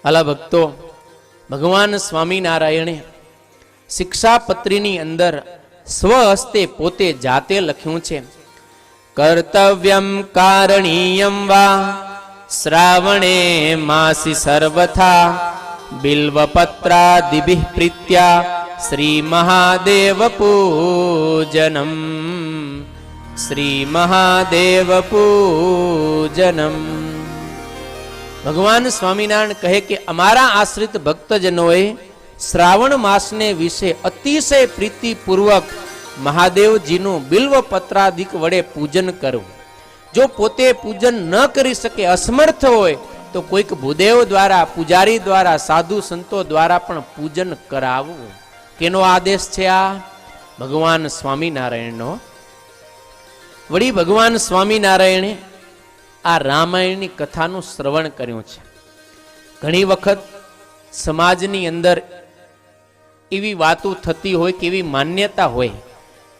અલા ભક્તો, ભગવાન સ્વામિનારાયણે શિક્ષાપત્રીની અંદર સ્વહસ્તે પોતે જાતે લખ્યું છે, કર્તવ્યમ કારણીયમ વા શ્રાવણે માસી સર્વથા બિલ્વપત્રાદિભિ પ્રીત્યા શ્રી મહાદેવ પૂજનમ, શ્રી મહાદેવ પૂજનમ. ભગવાન સ્વામિનારાયણ કહે કે અમારા આશ્રિત ભક્તજનોએ શ્રાવણ માસને વિશે અતિશય પ્રીતિપૂર્વક મહાદેવજીનું બિલ્વપત્રાદિક વડે પૂજન કરવું. જો પોતે પૂજન ન કરી શકે, અસમર્થ હોય, તો કોઈક ભૂદેવ દ્વારા, પૂજારી દ્વારા, સાધુ સંતો દ્વારા પણ પૂજન કરાવવું. કેનો આદેશ છે આ? ભગવાન સ્વામિનારાયણનો. વળી ભગવાન સ્વામિનારાયણે આ રામાયણની કથાનું શ્રવણ કર્યું છે. ઘણી વખત સમાજની અંદર એવી વાતો થતી હોય કે એવી માન્યતા હોય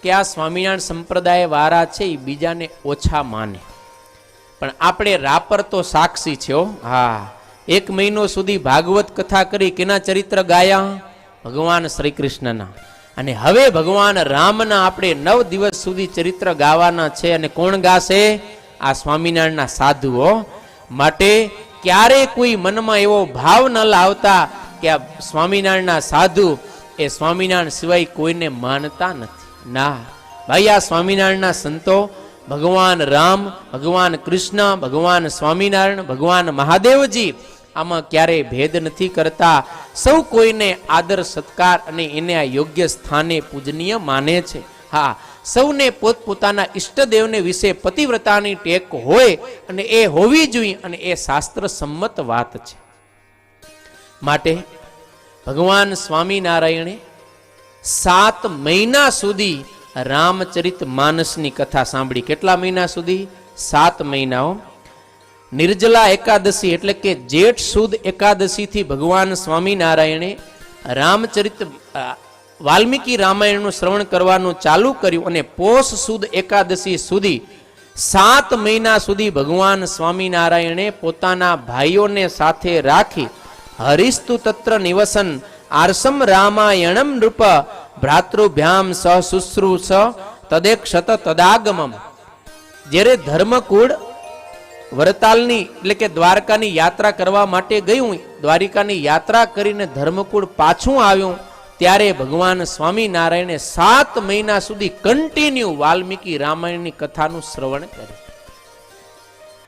કે આ સ્વામિનારાયણ સંપ્રદાય વાળા છે એ બીજાને ઓછા માને. પણ આપણે રાપર તો સાક્ષી છે. હા, 1 મહિનો સુધી ભાગવત કથા કરી. કેના ચરિત્ર ગાયા? ભગવાન શ્રી કૃષ્ણના. અને હવે ભગવાન રામના આપણે 9 દિવસ સુધી ચરિત્ર ગાવાના છે. અને કોણ ગાશે? આ સ્વામિનારાયણના સાધુઓ. માટે ક્યારે કોઈ મનમાં એવો ભાવ ન લાવતા કે આ સ્વામિનારાયણના સાધુ એ સ્વામિનારાયણ સિવાય કોઈને માનતા નથી. ના ભાઈ, આ સ્વામિનારાયણના સંતો ભગવાન રામ, ભગવાન કૃષ્ણ, ભગવાન સ્વામિનારાયણ, ભગવાન મહાદેવજી આમાં ક્યારેય ભેદ નથી કરતા. સૌ કોઈને આદર સત્કાર અને એને આ યોગ્ય સ્થાને પૂજનીય માને છે. હા, સૌને પોતપોતાના ઈષ્ટદેવને વિશે પતિવ્રતાની ટેક હોય અને એ હોવી જોઈએ, અને એ શાસ્ત્ર સંમત વાત છે. માટે ભગવાન સ્વામિનારાયણે 7 મહિના સુધી રામચરિત માનસની કથા સાંભળી. કેટલા મહિના સુધી? 7 મહિનાઓ. નિર્જલા એકાદશી એટલે કે જેઠ સુદ એકાદશી થી ભગવાન સ્વામિનારાયણે રામચરિત વાલ્મીકી રામાયણનું શ્રવણ કરવાનું ચાલુ કર્યું. અને પોષ સુદ એકાદશી સુધી 7 મહિના સુધી ભગવાન સ્વામિનારાયણે પોતાના ભાઈઓને સાથે રાખી હરિસ્તુ તત્ર નિવસન આરસમ રામાયણમ નૃપ ભ્રાતૃભ્યામ સહ શુશ્રુષ તદેક્ષત તદાગમમ. જ્યારે ધર્મકુળ વરતાલની એટલે કે દ્વારકાની યાત્રા કરવા માટે ગયું, દ્વારિકાની યાત્રા કરીને ધર્મકુળ પાછું આવ્યું, ત્યારે ભગવાન સ્વામિનારાયણે 7 મહિના સુધી કન્ટિન્યુ વાલ્મીકી રામાયણની કથાનું શ્રવણ કર્યું.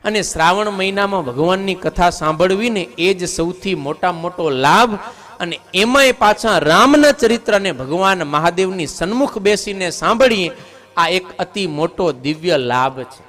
અને શ્રાવણ મહિનામાં ભગવાનની કથા સાંભળવીને એ જ સૌથી મોટો લાભ. અને એમાંય પાછા રામના ચરિત્રને ભગવાન મહાદેવની સન્મુખ બેસીને સાંભળીએ, આ એક અતિ મોટો દિવ્ય લાભ છે.